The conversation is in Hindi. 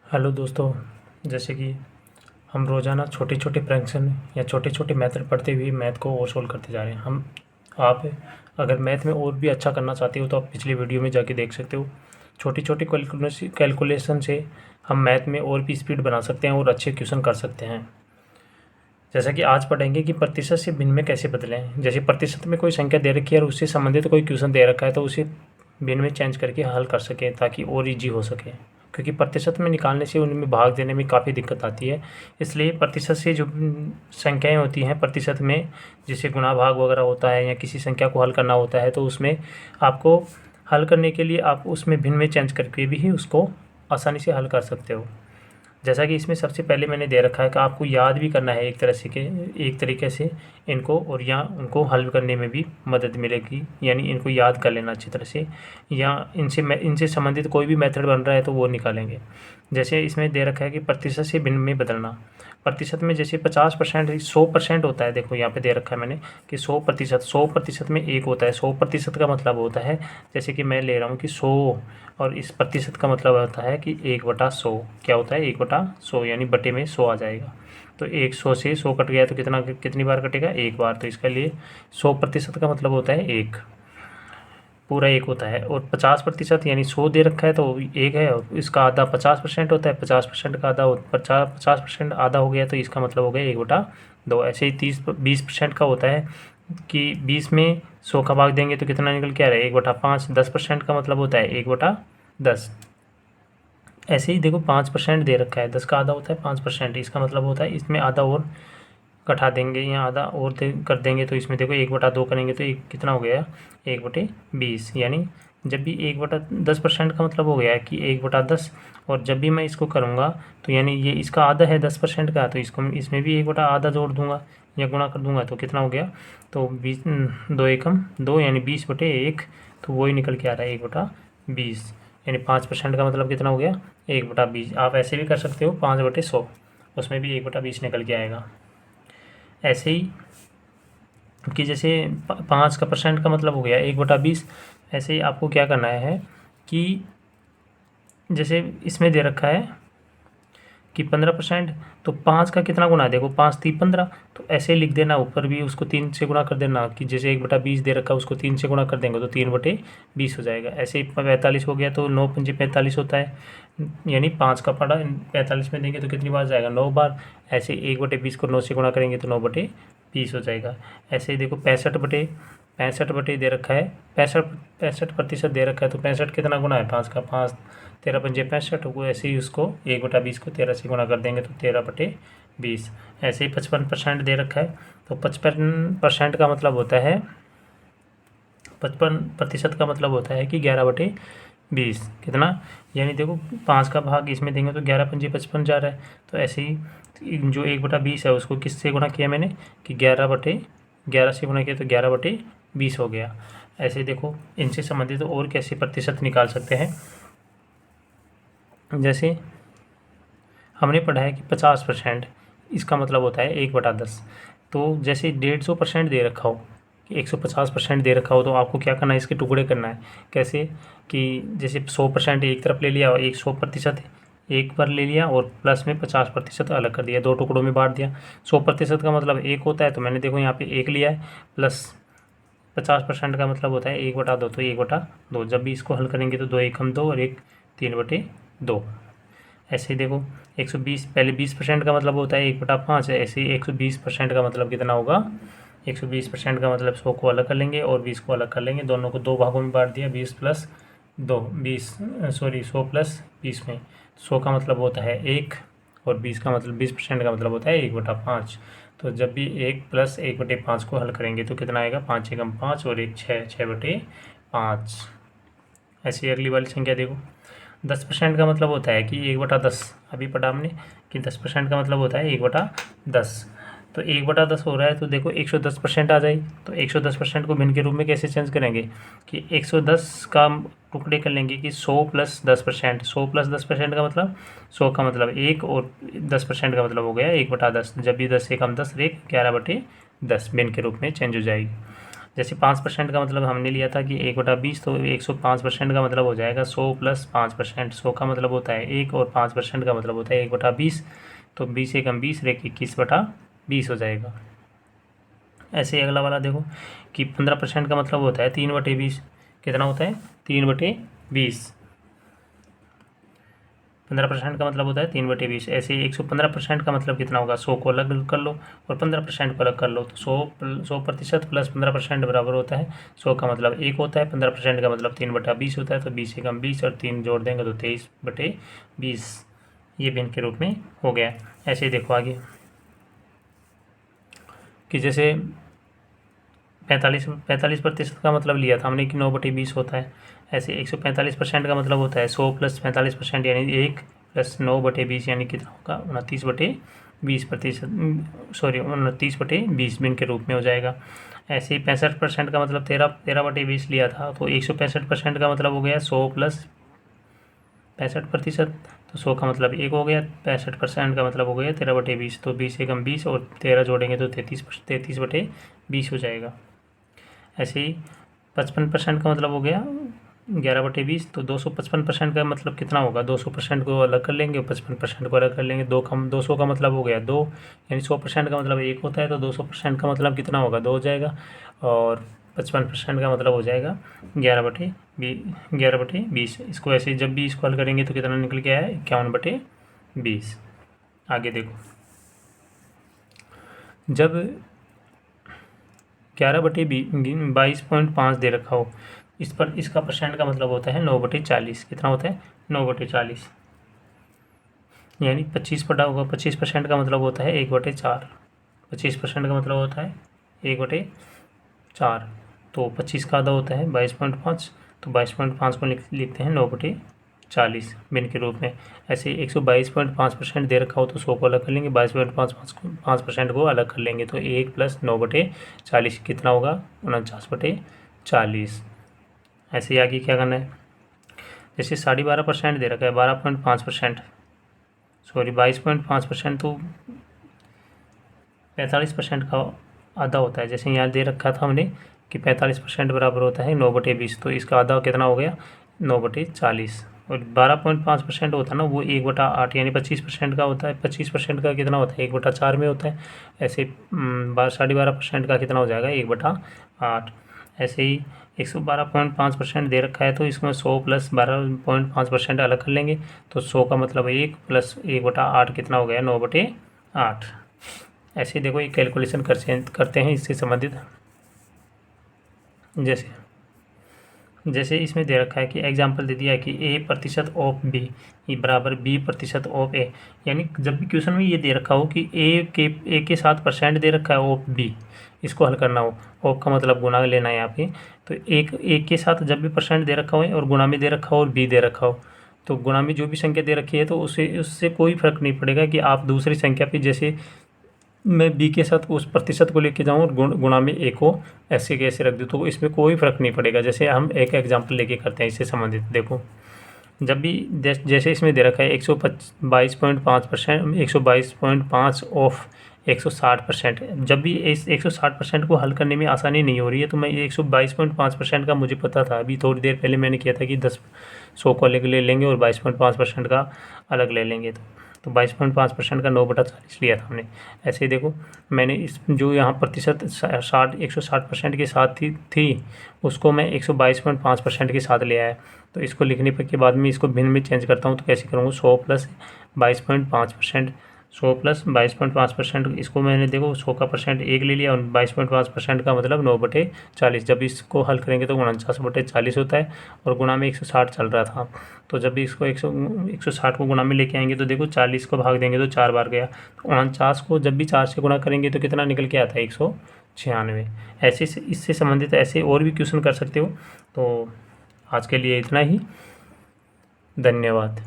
हेलो दोस्तों। जैसे कि हम रोज़ाना छोटे छोटे फ्रैक्शन या छोटे छोटे मेथड पढ़ते हुए मैथ को और सोल्व करते जा रहे हैं। आप अगर मैथ में और भी अच्छा करना चाहते हो तो आप पिछली वीडियो में जाके देख सकते हो। छोटी छोटी कैलकुलेशन से हम मैथ में और भी स्पीड बना सकते हैं और अच्छे क्वेश्चन कर सकते हैं। जैसा कि आज पढ़ेंगे कि प्रतिशत से भिन्न में कैसे बदलें। जैसे प्रतिशत में कोई संख्या दे रखी है और उससे संबंधित कोई क्वेश्चन दे रखा है तो उसे भिन्न में चेंज करके हल कर सकें ताकि और ईजी हो सके, क्योंकि प्रतिशत में निकालने से उनमें भाग देने में काफ़ी दिक्कत आती है। इसलिए प्रतिशत से जो संख्याएं होती हैं प्रतिशत में, जैसे गुणा भाग वगैरह होता है या किसी संख्या को हल करना होता है, तो उसमें आपको हल करने के लिए आप उसमें भिन्न में चेंज करके भी ही उसको आसानी से हल कर सकते हो। जैसा कि इसमें सबसे पहले मैंने दे रखा है कि आपको याद भी करना है एक तरीके से इनको, और या उनको हल करने में भी मदद मिलेगी, यानी इनको याद कर लेना अच्छी तरह से, या इनसे संबंधित कोई भी मेथड बन रहा है तो वो निकालेंगे। जैसे इसमें दे रखा है कि प्रतिशत से भिन्न में बदलना। प्रतिशत में जैसे 50%, 100% होता है। देखो यहाँ पे दे रखा है मैंने कि 100%, 100% में एक होता है। 100% का मतलब होता है, जैसे कि मैं ले रहा हूँ कि 100, और इस प्रतिशत का मतलब होता है कि 1/100। क्या होता है 1/100, यानी बटे में 100 आ जाएगा। तो 100 से 100 कट गया तो कितनी बार कटेगा, एक बार। तो इसके लिए 100% का मतलब होता है एक, पूरा एक होता है। और 50% यानी 100 दे रखा है तो एक है, और इसका आधा 50% होता है। 50% का आधा 50% आधा हो गया तो इसका मतलब हो गया 1/2। ऐसे ही 20% का होता है कि 20 में 100 का भाग देंगे तो कितना निकल के आ रहा है, 1/5। 10% का मतलब होता है 1/10। ऐसे ही देखो 5% दे रखा है, 10 का आधा होता है 5%। इसका मतलब होता है इसमें आधा और घटा देंगे या आधा और कर देंगे तो इसमें देखो 1/2 करेंगे तो एक कितना हो गया, 1/20। यानी जब भी 1/10% का मतलब हो गया है कि 1/10, और जब भी मैं इसको करूँगा तो यानी ये इसका आधा है 10% का, तो इसको इसमें भी 1/आधा जोड़ दूंगा या गुणा कर दूंगा तो कितना हो गया, तो 20, 2 एकम 2 यानी 20/1। तो वही निकल के आ रहा है 1/20, यानी 5% का मतलब कितना हो गया, 1/20। आप ऐसे भी कर सकते हो 5/100, उसमें भी 1/20 निकल के आएगा। ऐसे ही कि जैसे 5% का मतलब हो गया 1/20। ऐसे ही आपको क्या करना है कि जैसे इसमें दे रखा है कि 15%, तो 5 का कितना गुना है, देखो 5 3 15, तो ऐसे ही लिख देना ऊपर भी उसको 3 से गुणा कर देना, कि जैसे 1/20 दे रखा है उसको 3 से गुणा कर देंगे तो 3/20 हो जाएगा। ऐसे ही 45 हो गया तो 9 पंजे 45 होता है, यानी 5 का पड़ा 45 में देंगे तो कितनी बार जाएगा, 9 बार। ऐसे 1/20 को 9 से गुणा करेंगे तो 9/20 हो जाएगा। ऐसे ही देखो 65/65 दे रखा है, 65% दे रखा है तो 65 कितना गुना है, 5 का 5, 13 पंजे 65 को। ऐसे ही उसको 1/20 को 13 से गुणा कर देंगे तो 13/20। ऐसे ही 55% दे रखा है, तो 55% का मतलब होता है, 55% का मतलब होता है कि 11/20 कितना, यानी देखो 5 का भाग इसमें देंगे तो 11 पंजे 55 जा रहा है। तो ऐसे ही जो 1/20 है उसको किससे गुणा किया मैंने, कि 11 से गुणा किया तो 11/20 हो गया। ऐसे ही देखो इनसे संबंधित और कैसे प्रतिशत निकाल सकते हैं। जैसे हमने पढ़ा है कि 50%, इसका मतलब होता है 1/10। तो जैसे 150% दे रखा हो, कि 150% दे रखा हो, तो आपको क्या करना है, इसके टुकड़े करना है। कैसे कि जैसे 100% एक तरफ ले लिया और 100% एक पर ले लिया, और प्लस में 50% अलग कर दिया, दो टुकड़ों में बांट दिया। 100% का मतलब एक होता है, तो मैंने देखो यहाँ पे एक लिया है, प्लस 50% का मतलब होता है 1/2, तो 1/2। जब भी इसको हल करेंगे तो 2 एकम 2 और एक 3/2। ऐसे ही देखो 120, पहले 20% का मतलब होता है 1/5 है। ऐसे ही 120% का मतलब कितना होगा, 120% का मतलब 100 को अलग कर लेंगे और 20 को अलग कर लेंगे, दोनों को दो भागों में बांट दिया, 100 प्लस 20 में। 100 का मतलब होता है 1, और 20 का मतलब 20% का मतलब होता है 1/5। तो जब भी 1 प्लस 1/5 को हल करेंगे तो कितना आएगा, 5 एकम 5 और एक 6, 6/5। ऐसी अगली वाली संख्या देखो, 10% का मतलब होता है कि 1/10। अभी पढ़ा हमने कि 10% का मतलब होता है 1/10। तो 1/10 हो रहा है तो देखो 110% आ जाए, तो 110% को भिन्न के रूप में कैसे चेंज करेंगे, कि 110 का टुकड़े कर लेंगे कि 100 प्लस 10%। 100 प्लस 10% का मतलब 100 का मतलब 1, और 10% का मतलब हो गया 1/10। जब भी 10 से कम 10 रेख 11/10 भिन्न के रूप में चेंज हो जाएगी। जैसे 5% का मतलब हमने लिया था कि 1/20, तो 105% का मतलब हो जाएगा 100 + 5%। 100 का मतलब होता है 1 और 5% का मतलब होता है 1/20, तो 20 एकम 20 रेख 21/20 हो जाएगा। ऐसे ही अगला वाला देखो कि 15% का मतलब होता है 3/20। कितना होता है? 3/20। 15% का मतलब होता है 3/20। ऐसे ही 115% का मतलब कितना होगा? 100 को अलग कर लो और 15% को अलग कर लो, तो 100% प्लस 15% बराबर होता है 100 का मतलब 1 होता है, 15% का मतलब 3/20 होता है, तो 20 एकम 20 और 3 जोड़ देंगे तो 23/20। ये भिन्न के रूप में हो गया। ऐसे ही देखो आगे कि जैसे 45% का मतलब लिया था हमने कि 9/20 होता है। ऐसे 145% का मतलब होता है 100 + 45% यानी 1 + 9/20 यानी कितना होगा? 29/20%, सॉरी 29/20 भिन्न के रूप में हो जाएगा। ऐसे ही 65% का मतलब 13/20 लिया था, तो 165% का मतलब हो गया 100 + 65%, तो 100 का मतलब 1 हो गया, 65% का मतलब हो गया 13/20, तो 20 एकम 20 और 13 जोड़ेंगे तो 33/20 हो जाएगा। ऐसे ही 55% का मतलब हो गया 11/20, तो 255% का मतलब कितना होगा? 200% को अलग कर लेंगे, 55% को अलग कर लेंगे, 200 का मतलब हो गया 2, यानी 100% का मतलब 1 होता है, तो 200% का मतलब कितना होगा? 2 हो जाएगा, और 55% का मतलब हो जाएगा 11/20। इसको ऐसे जब भी इसको हल करेंगे तो कितना निकल के आया? 51/20। आगे देखो, जब 11/22.5 दे रखा हो, इस पर इसका परसेंट का मतलब होता है 9/40। कितना होता है? 9/40, यानी 25 पटा होगा। 25% का मतलब होता है 1/4। 25% का मतलब होता है 1/4, तो 25 का आधा होता है 22.5, तो 22.5 को लिखते हैं 9/40 भिन्न के रूप में। ऐसे 122.5% दे रखा हो तो 100 को अलग कर लेंगे, 22.5% को अलग कर लेंगे, तो 1 + 9/40 कितना होगा? 49/40। ऐसे ही आगे क्या करना है? जैसे 12.5% दे रखा है, 12.5%, सॉरी 22.5%, तो 45% का आधा होता है। जैसे यहाँ दे रखा था हमने कि 45% बराबर होता है 9/20, तो इसका आधा कितना हो गया? 9/40। और 12.5% होता है ना, वो 1/8 यानी 25% का होता है। 25% का कितना होता है? 1/4 में होता है। ऐसे 12.5% का कितना हो जाएगा? 1/8। ऐसे ही 112.5% दे रखा है, तो इसमें 100 + 12.5% अलग कर लेंगे, तो 100 का मतलब 1 + 1/8 कितना हो गया? 9/8। ऐसे देखो एक कैलकुलेशन करते हैं इससे संबंधित। जैसे इसमें दे रखा है कि एग्जाम्पल दे दिया है कि A% ऑफ B बराबर B% ऑफ A, यानी जब भी क्वेश्चन में ये दे रखा हो कि ए के साथ परसेंट दे रखा है ऑफ B, इसको हल करना हो, ऑफ का मतलब गुना लेना है यहाँ पे, तो एक के साथ जब भी परसेंट दे रखा हो और गुना में दे रखा हो और B दे रखा हो, तो गुणा में जो भी संख्या दे रखी है तो उससे कोई फर्क नहीं पड़ेगा कि आप दूसरी संख्या पे, जैसे मैं बी के साथ उस प्रतिशत को लेके जाऊँ और गुणा में ए को ऐसे कैसे रख दूँ, तो इसमें कोई फ़र्क नहीं पड़ेगा। जैसे हम एक एग्जांपल लेके करते हैं इससे संबंधित। देखो, जब भी जैसे इसमें दे रखा है 122.5%, 122.5 ऑफ 160%, जब भी इस 160% को हल करने में आसानी नहीं हो रही है, तो मैं ये 122.5% का मुझे पता था, अभी थोड़ी देर पहले मैंने किया था कि 100 को अलग ले लेंगे और 22.5% का अलग ले लेंगे, तो 22.5% का 9/40 लिया था हमने। ऐसे ही देखो, मैंने इस जो यहाँ प्रतिशत 160% के साथ थी उसको मैं 122.5% के साथ ले आया। तो इसको लिखने के बाद में इसको भिन्न में चेंज करता हूँ, तो कैसे करूँगा? 100 + 22.5%, 100 + 22.5%, इसको मैंने देखो 100 का परसेंट 1 ले लिया और 22.5% का मतलब 9/40। जब इसको हल करेंगे तो 49/40 होता है, और गुणा में 160 चल रहा था, तो जब भी इसको 160 को गुणा में लेके आएंगे तो देखो 40 को भाग देंगे तो 4 बार गया, तो 49 को जब भी 4 से गुणा करेंगे तो कितना निकल के आता है? 196। ऐसे इससे संबंधित ऐसे और भी क्वेश्चन कर सकते हो। तो आज के लिए इतना ही, धन्यवाद।